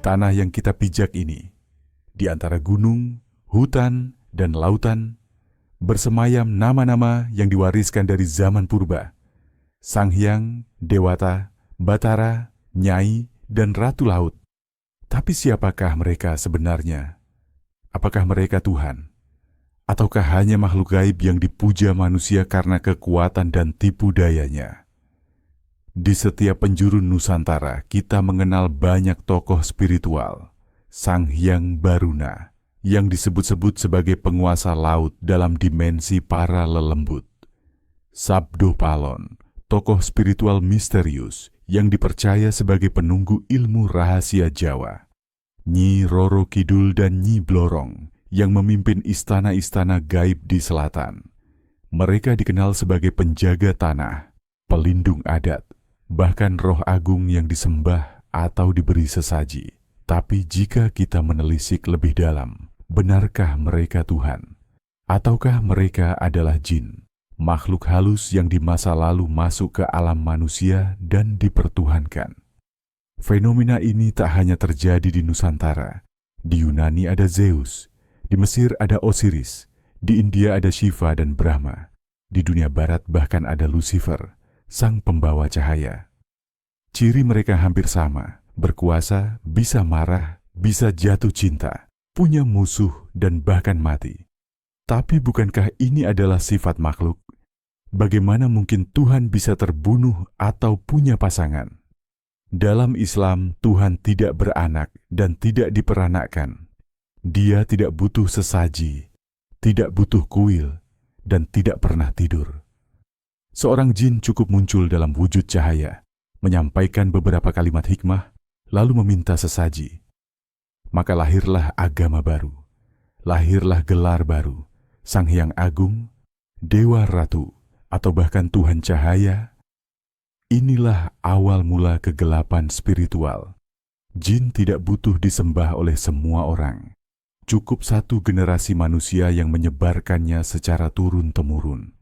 Tanah yang kita pijak ini, di antara gunung, hutan, dan lautan, bersemayam nama-nama yang diwariskan dari zaman purba. Sang Hyang, Dewata, Batara, Nyai, dan Ratu Laut. Tapi siapakah mereka sebenarnya? Apakah mereka Tuhan? Ataukah hanya makhluk gaib yang dipuja manusia karena kekuatan dan tipu dayanya? Di setiap penjuru Nusantara, kita mengenal banyak tokoh spiritual. Sang Hyang Baruna, yang disebut-sebut sebagai penguasa laut dalam dimensi para lelembut. Sabdo Palon, tokoh spiritual misterius yang dipercaya sebagai penunggu ilmu rahasia Jawa. Nyi Roro Kidul dan Nyi Blorong, yang memimpin istana-istana gaib di selatan. Mereka dikenal sebagai penjaga tanah, pelindung adat, bahkan roh agung yang disembah atau diberi sesaji. Tapi jika kita menelisik lebih dalam, benarkah mereka Tuhan? Ataukah mereka adalah jin, makhluk halus yang di masa lalu masuk ke alam manusia dan dipertuhankan? Fenomena ini tak hanya terjadi di Nusantara. Di Yunani ada Zeus, di Mesir ada Osiris, di India ada Shiva dan Brahma. Di dunia barat bahkan ada Lucifer, sang pembawa cahaya. Ciri mereka hampir sama, berkuasa, bisa marah, bisa jatuh cinta, punya musuh dan bahkan mati. Tapi bukankah ini adalah sifat makhluk? Bagaimana mungkin Tuhan bisa terbunuh atau punya pasangan? Dalam Islam, Tuhan tidak beranak dan tidak diperanakkan. Dia tidak butuh sesaji, tidak butuh kuil, dan tidak pernah tidur. Seorang jin cukup muncul dalam wujud cahaya, menyampaikan beberapa kalimat hikmah, lalu meminta sesaji. Maka lahirlah agama baru, lahirlah gelar baru, Sang Hyang Agung, Dewa Ratu, atau bahkan Tuhan Cahaya. Inilah awal mula kegelapan spiritual. Jin tidak butuh disembah oleh semua orang. Cukup satu generasi manusia yang menyebarkannya secara turun-temurun.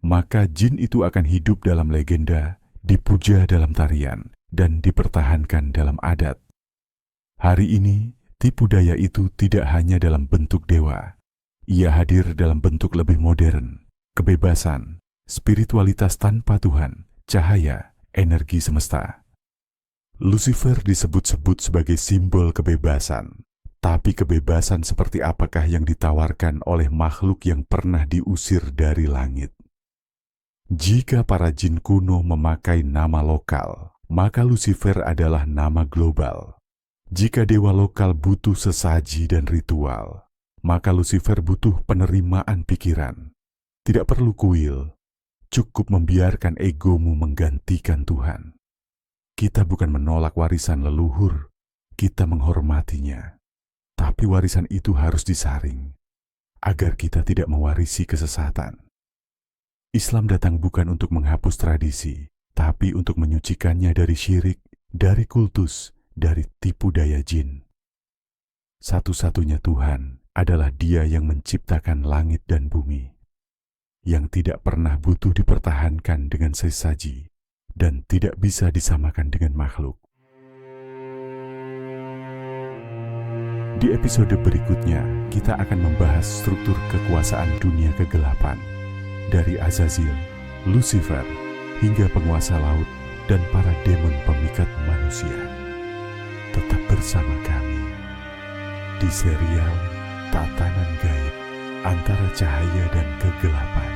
Maka jin itu akan hidup dalam legenda, dipuja dalam tarian, dan dipertahankan dalam adat. Hari ini, tipu daya itu tidak hanya dalam bentuk dewa. Ia hadir dalam bentuk lebih modern, kebebasan, spiritualitas tanpa Tuhan, cahaya, energi semesta. Lucifer disebut-sebut sebagai simbol kebebasan. Tapi kebebasan seperti apakah yang ditawarkan oleh makhluk yang pernah diusir dari langit? Jika para jin kuno memakai nama lokal, maka Lucifer adalah nama global. Jika dewa lokal butuh sesaji dan ritual, maka Lucifer butuh penerimaan pikiran. Tidak perlu kuil, cukup membiarkan egomu menggantikan Tuhan. Kita bukan menolak warisan leluhur, kita menghormatinya. Tapi warisan itu harus disaring, agar kita tidak mewarisi kesesatan. Islam datang bukan untuk menghapus tradisi, tapi untuk menyucikannya dari syirik, dari kultus, dari tipu daya jin. Satu-satunya Tuhan adalah Dia yang menciptakan langit dan bumi, yang tidak pernah butuh dipertahankan dengan sesaji, dan tidak bisa disamakan dengan makhluk. Di episode berikutnya, kita akan membahas struktur kekuasaan dunia kegelapan, dari Azazil, Lucifer, hingga penguasa laut dan para demon pemikat manusia. Tetap bersama kami di serial Tatanan Gaib Antara Cahaya dan Kegelapan.